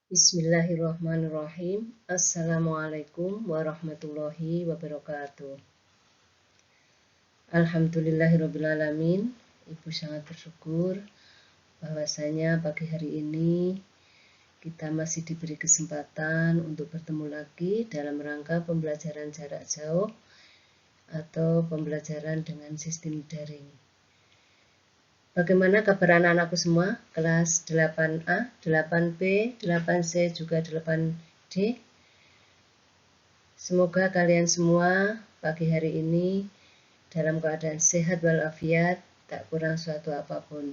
Bismillahirrahmanirrahim. Assalamualaikum warahmatullahi wabarakatuh. Alhamdulillahirrabbilalamin. Ibu sangat bersyukur bahwasanya pagi hari ini kita masih diberi kesempatan untuk bertemu lagi dalam rangka pembelajaran jarak jauh atau pembelajaran dengan sistem daring. Bagaimana kabar anak-anakku semua? Kelas 8A, 8B, 8C, juga 8D. Semoga kalian semua pagi hari ini dalam keadaan sehat walafiat, tak kurang suatu apapun.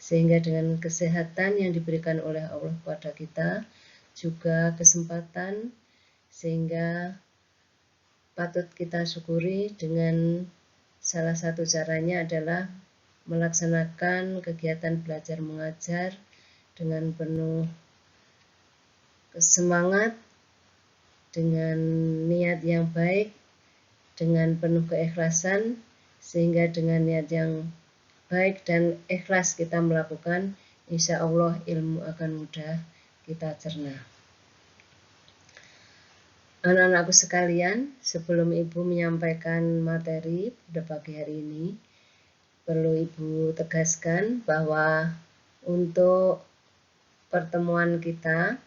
Sehingga dengan kesehatan yang diberikan oleh Allah kepada kita, juga kesempatan, sehingga patut kita syukuri dengan salah satu caranya adalah melaksanakan kegiatan belajar mengajar dengan penuh semangat, dengan niat yang baik, dengan penuh keikhlasan, sehingga dengan niat yang baik dan ikhlas kita melakukan, insya Allah ilmu akan mudah kita cerna. Anak-anakku sekalian, sebelum Ibu menyampaikan materi pada pagi hari ini, perlu Ibu tegaskan bahwa untuk pertemuan kita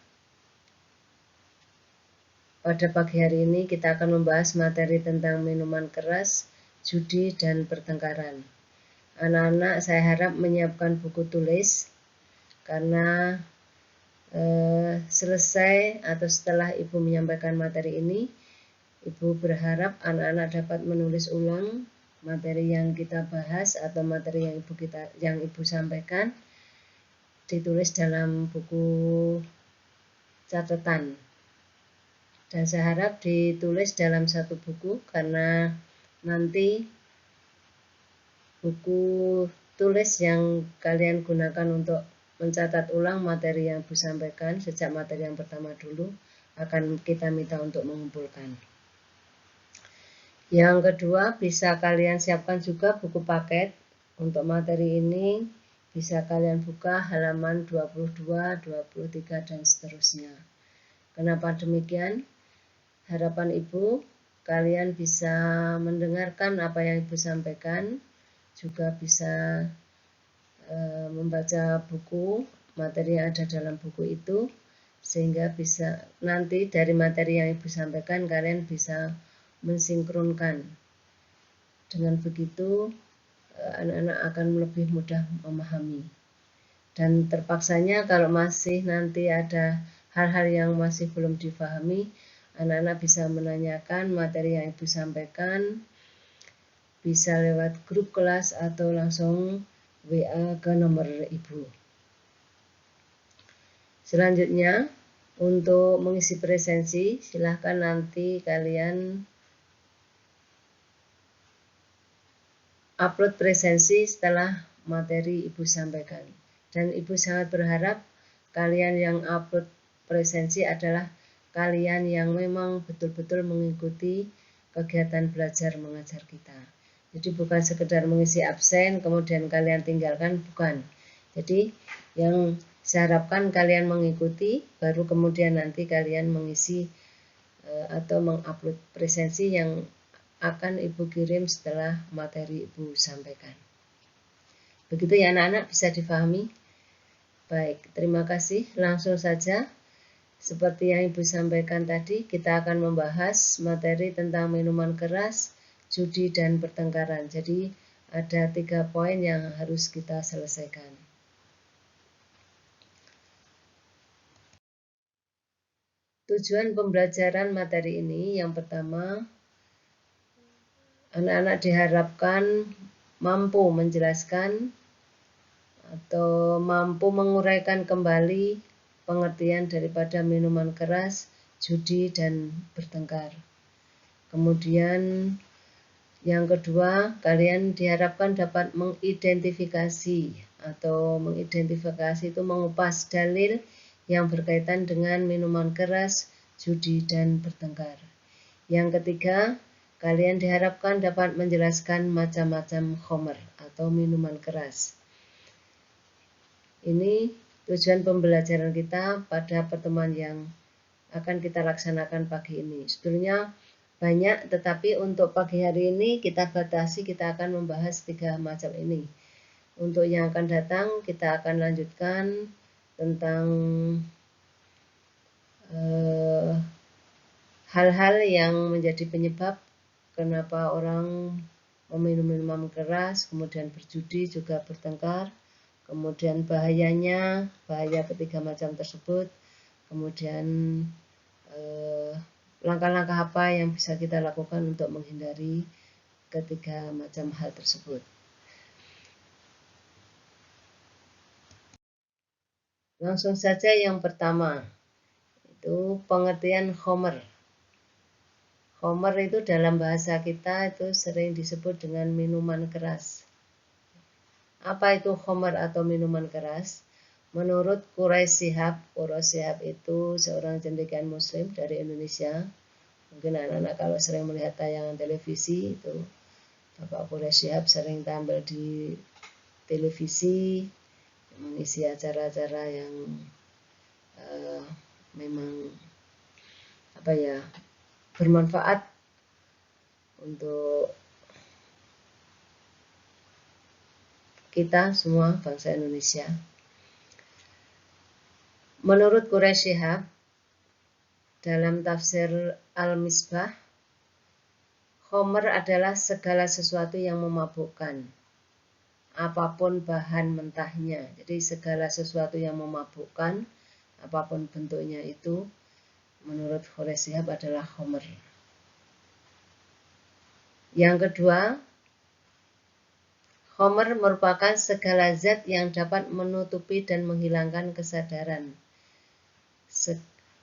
pada pagi hari ini kita akan membahas materi tentang minuman keras, judi, dan pertengkaran. Anak-anak saya harap menyiapkan buku tulis karena selesai atau setelah Ibu menyampaikan materi ini, Ibu berharap anak-anak dapat menulis ulang materi yang kita bahas atau materi yang Ibu sampaikan, ditulis dalam buku catatan. Dan saya harap ditulis dalam satu buku karena nanti buku tulis yang kalian gunakan untuk mencatat ulang materi yang Ibu sampaikan sejak materi yang pertama dulu akan kita minta untuk mengumpulkan. Yang kedua, bisa kalian siapkan juga buku paket untuk materi ini, bisa kalian buka halaman 22, 23, dan seterusnya. Kenapa demikian? Harapan Ibu, kalian bisa mendengarkan apa yang Ibu sampaikan, juga bisa membaca buku, materi yang ada dalam buku itu, sehingga bisa nanti dari materi yang Ibu sampaikan, kalian bisa mensinkronkan. Dengan begitu, anak-anak akan lebih mudah memahami. Dan terpaksanya kalau masih nanti ada hal-hal yang masih belum difahami, anak-anak bisa menanyakan materi yang Ibu sampaikan, bisa lewat grup kelas atau langsung WA ke nomor Ibu. Selanjutnya, untuk mengisi presensi, silahkan nanti kalian upload presensi setelah materi Ibu sampaikan. Dan Ibu sangat berharap kalian yang upload presensi adalah kalian yang memang betul-betul mengikuti kegiatan belajar mengajar kita. Jadi bukan sekedar mengisi absen kemudian kalian tinggalkan, bukan. Jadi yang saya harapkan kalian mengikuti, baru kemudian nanti kalian mengisi atau mengupload presensi yang akan Ibu kirim setelah materi Ibu sampaikan. Begitu ya anak-anak, bisa difahami? Baik, terima kasih. Langsung saja, seperti yang Ibu sampaikan tadi, kita akan membahas materi tentang minuman keras, judi, dan pertengkaran. Jadi ada 3 poin yang harus kita selesaikan. Tujuan pembelajaran materi ini yang pertama, anak-anak diharapkan mampu menjelaskan atau mampu menguraikan kembali pengertian daripada minuman keras, judi, dan bertengkar. Kemudian yang kedua, kalian diharapkan dapat mengidentifikasi itu mengupas dalil yang berkaitan dengan minuman keras, judi, dan bertengkar. Yang ketiga, kalian diharapkan dapat menjelaskan macam-macam khamr atau minuman keras. Ini tujuan pembelajaran kita pada pertemuan yang akan kita laksanakan pagi ini. Sebenarnya banyak, tetapi untuk pagi hari ini kita batasi, kita akan membahas 3 macam ini. Untuk yang akan datang kita akan lanjutkan tentang hal-hal yang menjadi penyebab kenapa orang meminum minuman keras, kemudian berjudi, juga bertengkar, kemudian bahaya ketiga macam tersebut, kemudian langkah-langkah apa yang bisa kita lakukan untuk menghindari ketiga macam hal tersebut. Langsung saja yang pertama, itu pengertian khomer. Khomer itu dalam bahasa kita itu sering disebut dengan minuman keras. Apa itu khomer atau minuman keras? Menurut Quraish Shihab itu seorang cendekiawan muslim dari Indonesia. Mungkin anak-anak kalau sering melihat tayangan televisi itu Bapak Quraish Shihab sering tampil di televisi mengisi acara-acara yang memang bermanfaat untuk kita semua bangsa Indonesia. Menurut Quraish Shihab dalam tafsir Al-Misbah, khomer adalah segala sesuatu yang memabukkan, apapun bahan mentahnya. Jadi segala sesuatu yang memabukkan, apapun bentuknya itu, menurut Quraish Shihab adalah khomer. Yang kedua, khomer merupakan segala zat yang dapat menutupi dan menghilangkan kesadaran.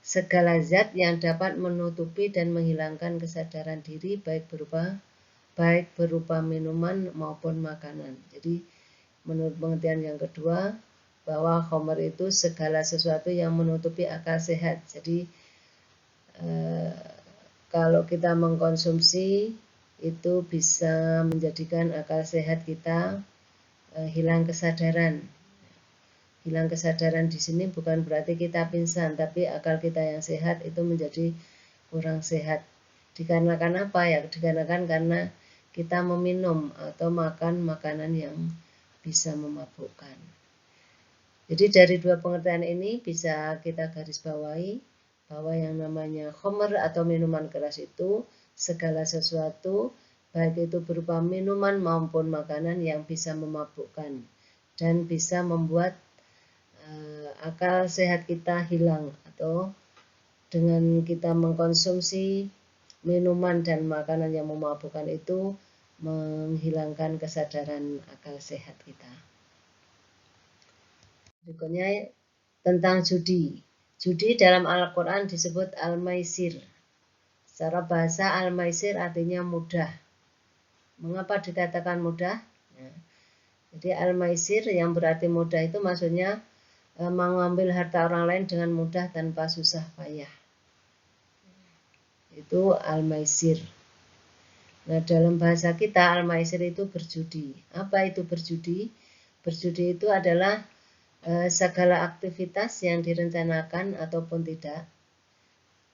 Segala zat yang dapat menutupi dan menghilangkan kesadaran diri baik berupa minuman maupun makanan. Jadi menurut pengertian yang kedua, bahwa khomer itu segala sesuatu yang menutupi akal sehat. Jadi kalau kita mengkonsumsi itu bisa menjadikan akal sehat kita hilang kesadaran. Hilang kesadaran di sini bukan berarti kita pingsan, tapi akal kita yang sehat itu menjadi kurang sehat. Dikarenakan apa ya? Dikarenakan karena kita meminum atau makan makanan yang bisa memabukkan. Jadi dari dua pengertian ini bisa kita garis bawahi bahwa yang namanya khomer atau minuman keras itu segala sesuatu, baik itu berupa minuman maupun makanan yang bisa memabukkan dan bisa membuat akal sehat kita hilang, atau dengan kita mengkonsumsi minuman dan makanan yang memabukkan itu menghilangkan kesadaran akal sehat kita. Berikutnya tentang judi. Judi dalam Al-Quran disebut al-maisir. Secara bahasa al-maisir artinya mudah. Mengapa dikatakan mudah? Jadi al-maisir yang berarti mudah itu maksudnya mengambil harta orang lain dengan mudah tanpa susah payah. Itu al-maisir. Nah, dalam bahasa kita al-maisir itu berjudi. Apa itu berjudi? Berjudi itu adalah segala aktivitas yang direncanakan ataupun tidak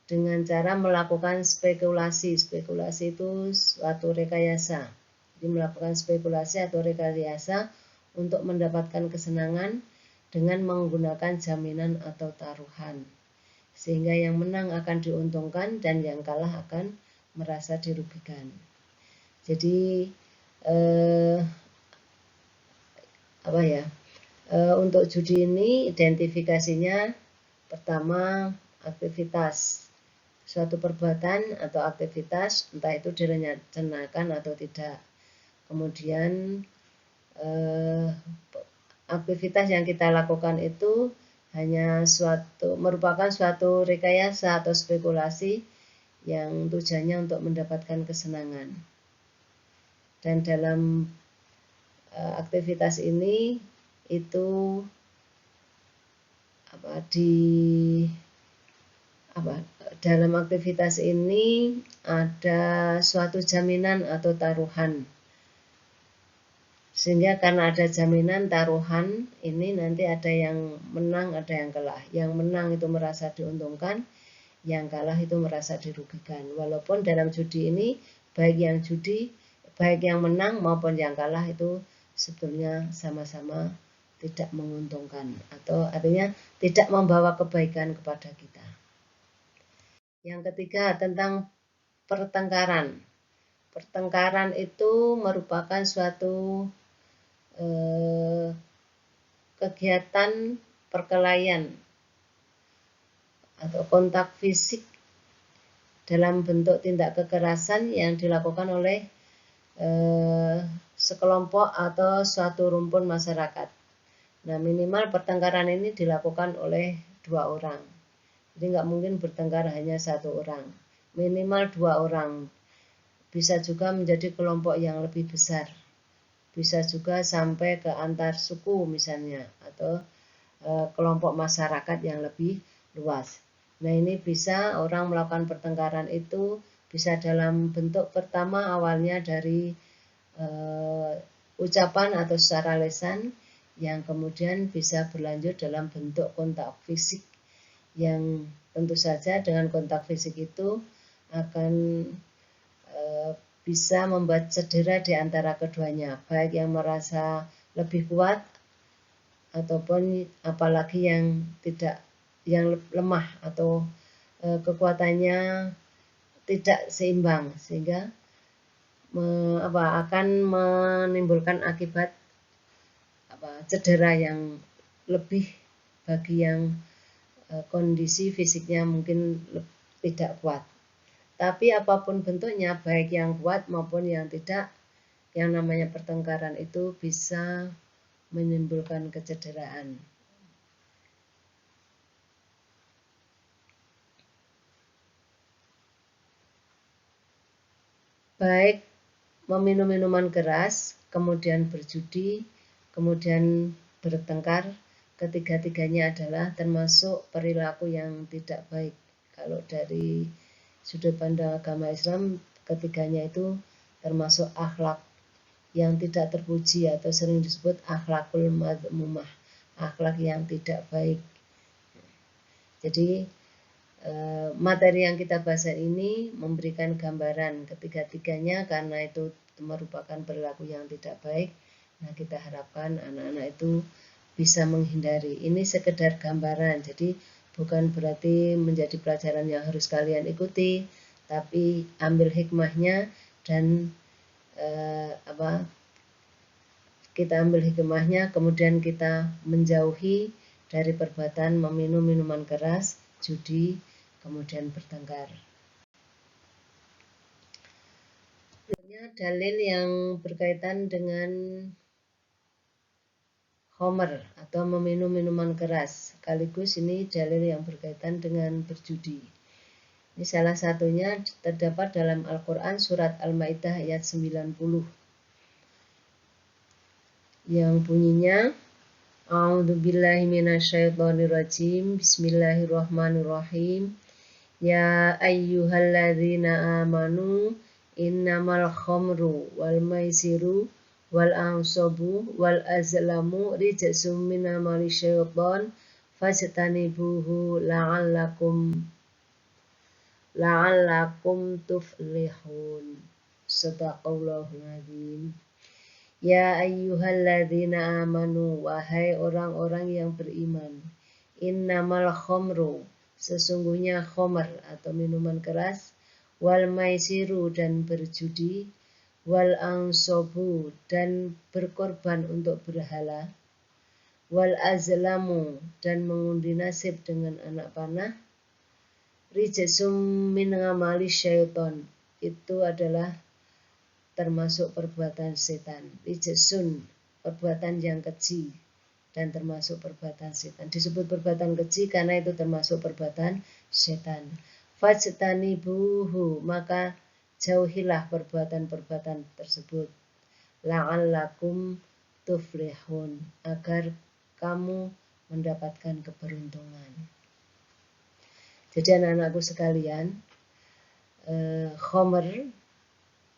dengan cara melakukan spekulasi. Spekulasi itu suatu rekayasa. Jadi melakukan spekulasi atau rekayasa untuk mendapatkan kesenangan dengan menggunakan jaminan atau taruhan, sehingga yang menang akan diuntungkan dan yang kalah akan merasa dirugikan. Jadi untuk judi ini identifikasinya pertama aktivitas, suatu perbuatan atau aktivitas entah itu direncanakan atau tidak. Kemudian aktivitas yang kita lakukan itu hanya merupakan suatu rekayasa atau spekulasi yang tujuannya untuk mendapatkan kesenangan. Dan dalam aktivitas ini itu dalam aktivitas ini ada suatu jaminan atau taruhan. Sehingga karena ada jaminan taruhan, ini nanti ada yang menang, ada yang kalah. Yang menang itu merasa diuntungkan, yang kalah itu merasa dirugikan. Walaupun dalam judi ini, baik yang menang maupun yang kalah itu sebetulnya sama-sama tidak menguntungkan, atau artinya tidak membawa kebaikan kepada kita. Yang ketiga tentang pertengkaran. Pertengkaran itu merupakan suatu kegiatan perkelahian atau kontak fisik dalam bentuk tindak kekerasan yang dilakukan oleh sekelompok atau suatu rumpun masyarakat. Nah, minimal pertengkaran ini dilakukan oleh 2 orang. Jadi nggak mungkin bertengkar hanya 1 orang. Minimal 2 orang. Bisa juga menjadi kelompok yang lebih besar. Bisa juga sampai ke antar suku misalnya, atau kelompok masyarakat yang lebih luas. Nah, ini bisa orang melakukan pertengkaran itu bisa dalam bentuk pertama awalnya dari ucapan atau secara lisan, yang kemudian bisa berlanjut dalam bentuk kontak fisik, yang tentu saja dengan kontak fisik itu akan bisa membuat cedera di antara keduanya, baik yang merasa lebih kuat ataupun apalagi yang lemah atau kekuatannya tidak seimbang, sehingga akan menimbulkan akibat cedera yang lebih bagi yang kondisi fisiknya mungkin tidak kuat. Tapi apapun bentuknya, baik yang kuat maupun yang tidak, yang namanya pertengkaran itu bisa menimbulkan kecederaan. Baik meminum minuman keras, kemudian berjudi, kemudian bertengkar, ketiga-tiganya adalah termasuk perilaku yang tidak baik. Kalau dari sudut pandang agama Islam, ketiganya itu termasuk akhlak yang tidak terpuji atau sering disebut akhlakul madmumah, akhlak yang tidak baik. Jadi materi yang kita bahas ini memberikan gambaran ketiga-tiganya, karena itu merupakan perilaku yang tidak baik. Nah, kita harapkan anak-anak itu bisa menghindari. Ini sekedar gambaran, jadi bukan berarti menjadi pelajaran yang harus kalian ikuti, tapi ambil hikmahnya dan kita ambil hikmahnya, kemudian kita menjauhi dari perbuatan meminum minuman keras, judi, kemudian bertengkar. Dalil yang berkaitan dengan homer atau meminum minuman keras, sekaligus ini dalil yang berkaitan dengan berjudi. Ini salah satunya terdapat dalam Al-Quran surat Al-Ma'idah ayat 90 yang bunyinya A'udzubillahi minasyaitonirrajim. Bismillahirrahmanirrahim. Ya ayyuhalladzina amanu innamal khamru wal maisiru wal ansabu wal azlamu rijsum min amali syaiton fajtanibuhu la'allakum tuflihun. Shadaqallahul azim. Ya ayyuhalladzina amanu, wahai orang-orang yang beriman. Innamal khamru, sesungguhnya khamr atau minuman keras, wal maisiru dan berjudi, wal ansobu dan berkorban untuk berhala, wal azlamu dan mengundi nasib dengan anak panah, rijsum min amali syaiton, itu adalah termasuk perbuatan setan. Rijsun, perbuatan yang keji dan termasuk perbuatan setan. Disebut perbuatan keji karena itu termasuk perbuatan setan. Fajtanibuhu, maka jauhilah perbuatan-perbuatan tersebut. La'allakum tuflihun, agar kamu mendapatkan keberuntungan. Jadi anak-anakku sekalian, khomer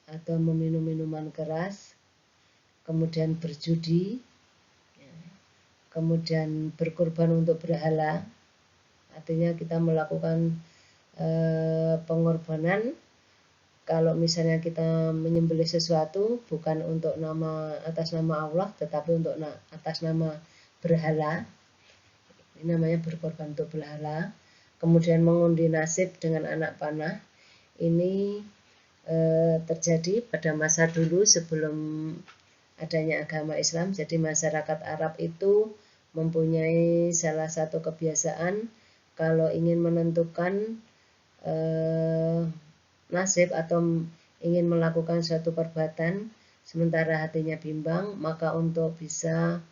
atau meminum minuman keras kemudian berjudi, kemudian berkorban untuk berhala, artinya kita melakukan pengorbanan. Kalau misalnya kita menyembelih sesuatu bukan untuk atas nama Allah, tetapi untuk atas nama berhala, ini namanya berkorban untuk berhala. Kemudian mengundi nasib dengan anak panah, ini terjadi pada masa dulu sebelum adanya agama Islam. Jadi masyarakat Arab itu mempunyai salah satu kebiasaan kalau ingin menentukan nasib atau ingin melakukan suatu perbuatan sementara hatinya bimbang, maka untuk bisa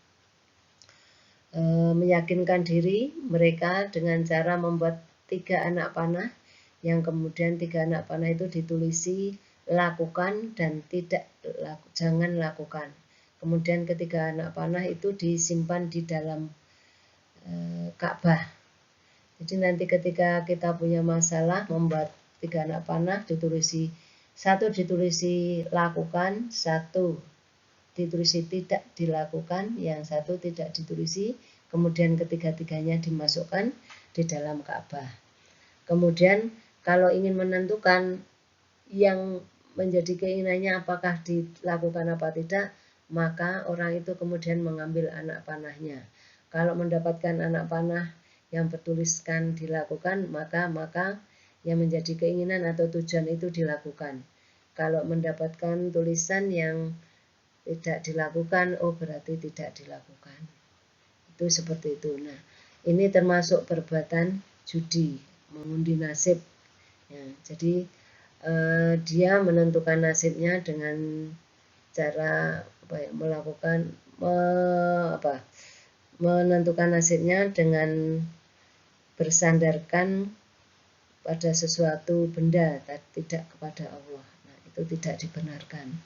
meyakinkan diri mereka dengan cara membuat 3 anak panah, yang kemudian 3 anak panah itu ditulisi lakukan dan jangan lakukan. Kemudian ketiga anak panah itu disimpan di dalam Ka'bah. Jadi nanti ketika kita punya masalah membuat 3 anak panah, satu ditulisi lakukan, satu ditulisi tidak dilakukan, yang satu tidak ditulisi, kemudian ketiga-tiganya dimasukkan di dalam Ka'bah. Kemudian kalau ingin menentukan yang menjadi keinginannya apakah dilakukan apa tidak, maka orang itu kemudian mengambil anak panahnya. Kalau mendapatkan anak panah yang bertuliskan dilakukan, maka yang menjadi keinginan atau tujuan itu dilakukan. Kalau mendapatkan tulisan yang tidak dilakukan, oh berarti tidak dilakukan. Itu seperti itu. Nah, ini termasuk perbuatan judi, mengundi nasib. Ya, jadi dia menentukan nasibnya dengan cara menentukan nasibnya dengan bersandarkan pada sesuatu benda, tidak kepada Allah. Nah, itu tidak dibenarkan.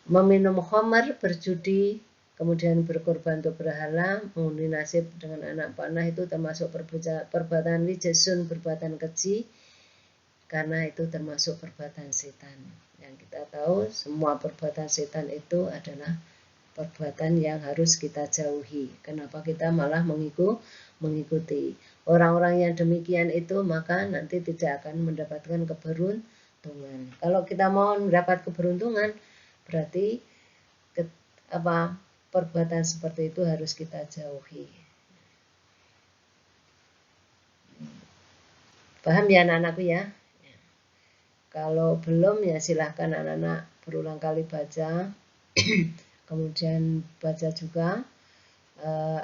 Meminum khamar, berjudi, kemudian berkorban untuk berhala, mengundi nasib dengan anak panah, itu termasuk perbuatan rijsun, perbuatan keji, karena itu termasuk perbuatan setan. Yang kita tahu semua perbuatan setan itu adalah perbuatan yang harus kita jauhi. Kenapa kita malah mengikuti orang-orang yang demikian itu, maka nanti tidak akan mendapatkan keberuntungan. Kalau kita mau mendapat keberuntungan, berarti perbuatan seperti itu harus kita jauhi. Paham ya anak-anakku ya? Kalau belum ya silahkan anak-anak berulang kali baca, kemudian baca juga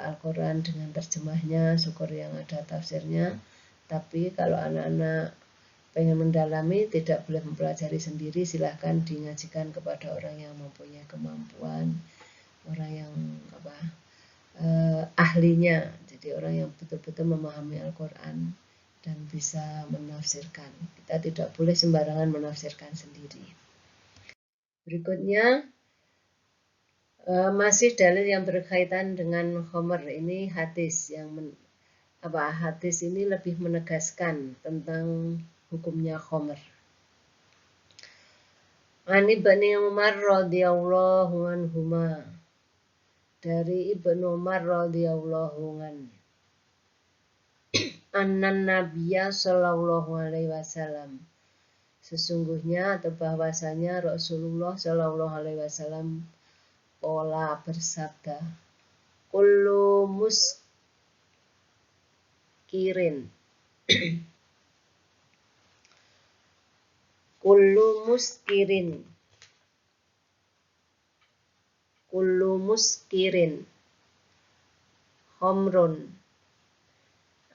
Al-Quran dengan terjemahnya, syukur yang ada tafsirnya. Tapi kalau anak-anak pengen mendalami, tidak boleh mempelajari sendiri, silahkan dingajikan kepada orang yang mempunyai kemampuan, orang yang ahlinya, jadi orang yang betul-betul memahami Al-Quran dan bisa menafsirkan. Kita tidak boleh sembarangan menafsirkan sendiri. Berikutnya masih dalil yang berkaitan dengan khamar, ini hadis yang hadis ini lebih menegaskan tentang hukumnya khamar. Ani Ibnu Umar radhiyallahu anhuma, dari Ibnu Umar radhiyallahu anhu, annan Nabiyya sallallahu alaihi wasallam, sesungguhnya atau bahwasanya Rasulullah sallallahu alaihi wasallam pola bersabda, kullu muskirin kullu muskirin khamrun,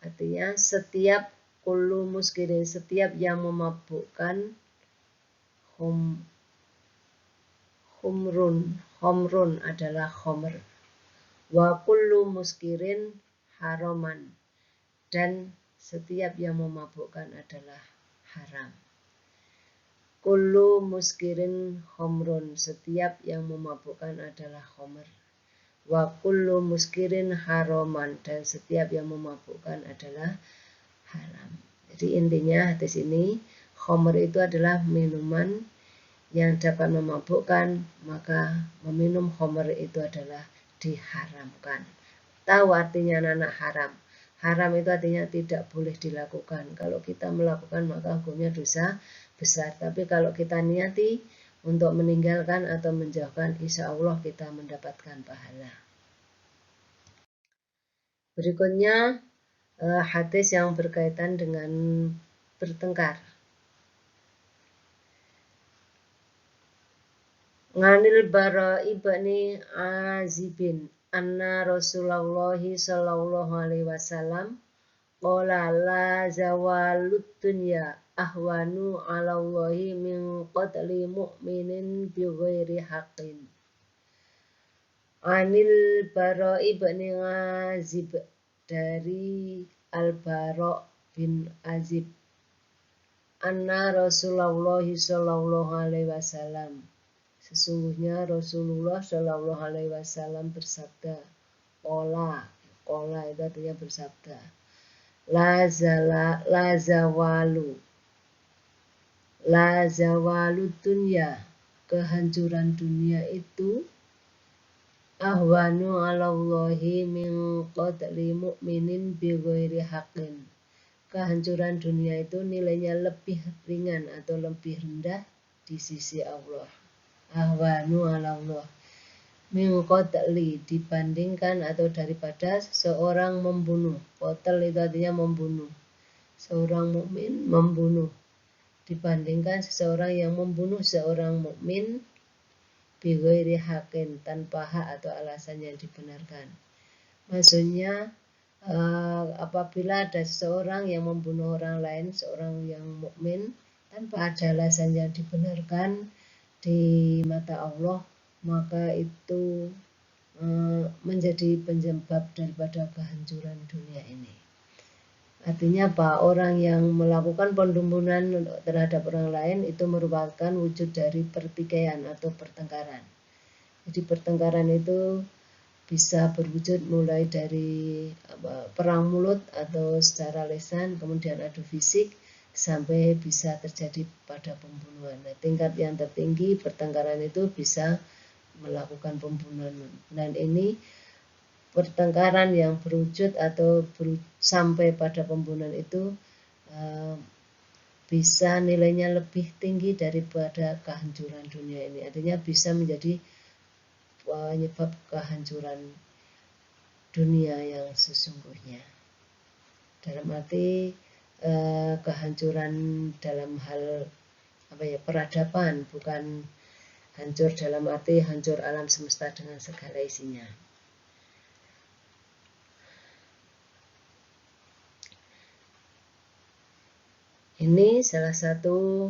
artinya setiap kullu muskirin, setiap yang memabukkan, khamrun adalah khamr, wa kullu muskirin haraman, dan setiap yang memabukkan adalah haram. Kullu muskirin khamrun, setiap yang memabukkan adalah khamr. Wa kullu muskirin haraman, dan setiap yang memabukkan adalah haram. Jadi intinya hadis ini, khamr itu adalah minuman yang dapat memabukkan, maka meminum khamr itu adalah diharamkan. Tahu artinya anak-anak haram. Haram itu artinya tidak boleh dilakukan. Kalau kita melakukan maka hukumnya dosa besar. Tapi kalau kita niati untuk meninggalkan atau menjauhkan, insya Allah kita mendapatkan pahala. Berikutnya hadis yang berkaitan dengan bertengkar. Nganil Bara ibni Azibin anna Rasulullah sallallahu alaihi wasallam qala la zawalut dunya ahwanu 'ala Allahi min qatli mu'minin bighairi haqqin. Anil Bara ibni Azib, dari Al-Bara bin Azib, anna Rasulullah sallallahu alaihi wasallam, sesungguhnya Rasulullah Shallallahu Alaihi Wasallam bersabda, Ola itu artinya bersabda, la zawalu dunya, kehancuran dunia itu, ahwanu 'alallahi min qatli mu'minin bighairi haqqin, kehancuran dunia itu nilainya lebih ringan atau lebih rendah di sisi Allah. Ahwanu 'ala Allah min qatli, dibandingkan atau daripada seorang membunuh. Qatl itu artinya membunuh. Seorang mukmin membunuh, dibandingkan seseorang yang membunuh seorang mukmin bighairi haqqin, tanpa hak atau alasan yang dibenarkan. Maksudnya apabila ada seseorang yang membunuh orang lain, seorang yang mukmin, tanpa ada alasan yang dibenarkan di mata Allah, maka itu menjadi penyebab daripada kehancuran dunia ini. Artinya apa? Orang yang melakukan pembunuhan terhadap orang lain itu merupakan wujud dari pertikaian atau pertengkaran. Jadi pertengkaran itu bisa berwujud mulai dari perang mulut atau secara lisan, kemudian adu fisik, sampai bisa terjadi pada pembunuhan. Nah, tingkat yang tertinggi pertengkaran itu bisa melakukan pembunuhan. Dan ini pertengkaran yang berwujud atau sampai pada pembunuhan itu bisa nilainya lebih tinggi daripada kehancuran dunia ini. Artinya bisa menjadi penyebab kehancuran dunia yang sesungguhnya. Dalam arti kehancuran dalam hal peradaban, bukan hancur dalam arti hancur alam semesta dengan segala isinya. Ini salah satu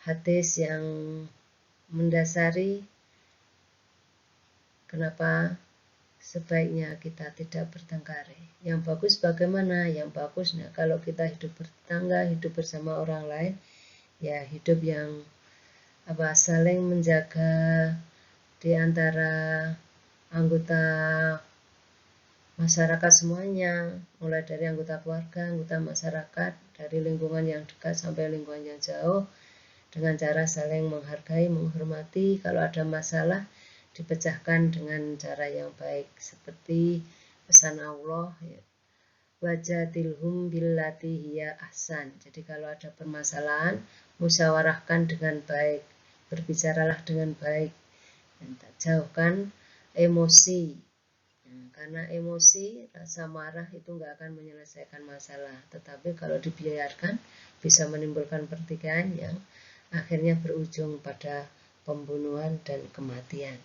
hadis yang mendasari kenapa sebaiknya kita tidak bertengkar. Yang bagus bagaimana? Yang bagus, nah, kalau kita hidup bertetangga, hidup bersama orang lain, ya hidup yang saling menjaga di antara anggota masyarakat semuanya, mulai dari anggota keluarga, anggota masyarakat, dari lingkungan yang dekat sampai lingkungan yang jauh, dengan cara saling menghargai, menghormati. Kalau ada masalah, dipecahkan dengan cara yang baik, seperti pesan Allah, wajadilhum billati hiya ahsan. Jadi kalau ada permasalahan, musyawarahkan dengan baik, berbicaralah dengan baik, dan tak jauhkan emosi. Karena emosi, rasa marah itu nggak akan menyelesaikan masalah, tetapi kalau dibiarkan bisa menimbulkan pertikaian yang akhirnya berujung pada pembunuhan dan kematian.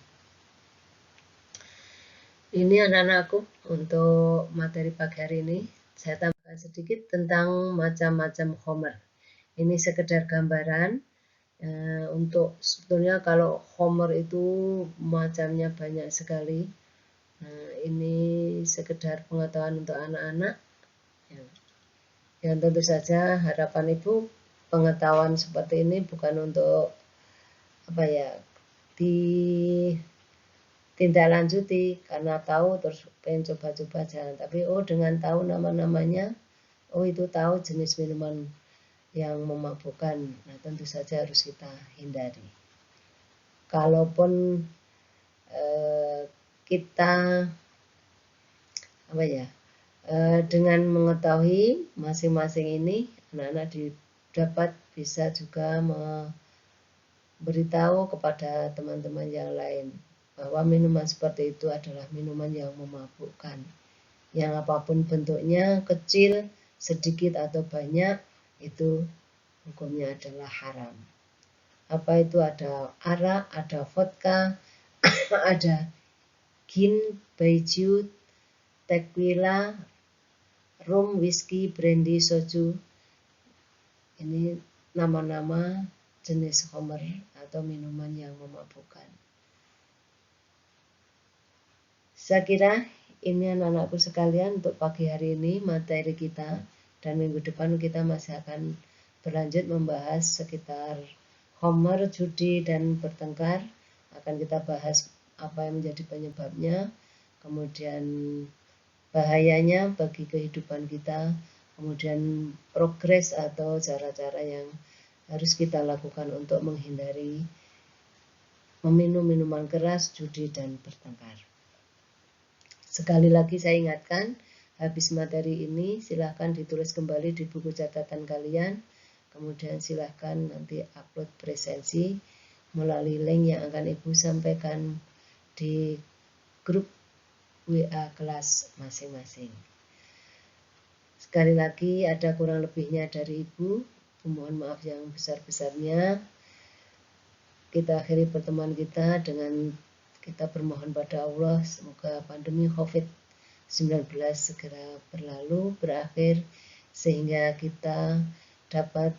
Ini anak-anakku, untuk materi pagi hari ini saya tambahkan sedikit tentang macam-macam khamr. Ini sekedar gambaran untuk sebetulnya kalau khamr itu macamnya banyak sekali. Ini sekedar pengetahuan untuk anak-anak. Yang tentu saja harapan ibu pengetahuan seperti ini bukan untuk ditindaklanjuti karena tahu terus pengen coba-coba, jangan. Tapi dengan tahu nama-namanya, itu tahu jenis minuman yang memabukkan. Nah, tentu saja harus kita hindari. Kalaupun kita dengan mengetahui masing-masing ini, anak-anak dapat bisa juga memberitahu kepada teman-teman yang lain bahwa minuman seperti itu adalah minuman yang memabukkan. Yang apapun bentuknya, kecil, sedikit atau banyak, itu hukumnya adalah haram. Apa itu? Ada arak, ada vodka, ada gin, baijiu, tequila, rum, whisky, brandy, soju. Ini nama-nama jenis khamr atau minuman yang memabukkan. Saya kira ini anak-anakku sekalian untuk pagi hari ini materi kita, dan minggu depan kita masih akan berlanjut membahas sekitar khamr, judi, dan bertengkar. Akan kita bahas apa yang menjadi penyebabnya, kemudian bahayanya bagi kehidupan kita, kemudian progres atau cara-cara yang harus kita lakukan untuk menghindari meminum minuman keras, judi, dan bertengkar. Sekali lagi saya ingatkan, habis materi ini silahkan ditulis kembali di buku catatan kalian, kemudian silahkan nanti upload presensi melalui link yang akan Ibu sampaikan di grup WA kelas masing-masing. Sekali lagi, ada kurang lebihnya dari Ibu, mohon maaf yang besar-besarnya. Kita akhiri pertemuan kita dengan kita bermohon pada Allah, semoga pandemi COVID-19 segera berlalu, berakhir, sehingga kita dapat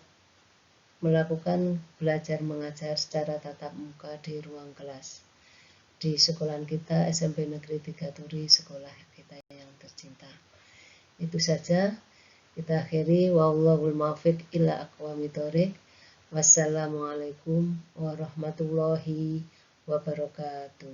melakukan belajar mengajar secara tatap muka di ruang kelas. Di sekolah kita, SMP Negeri 3 Turi, sekolah kita yang tercinta. Itu saja, kita akhiri. Wallahul muwaffiq ila aqwamit thoriq. Wassalamualaikum warahmatullahi wabarakatuh.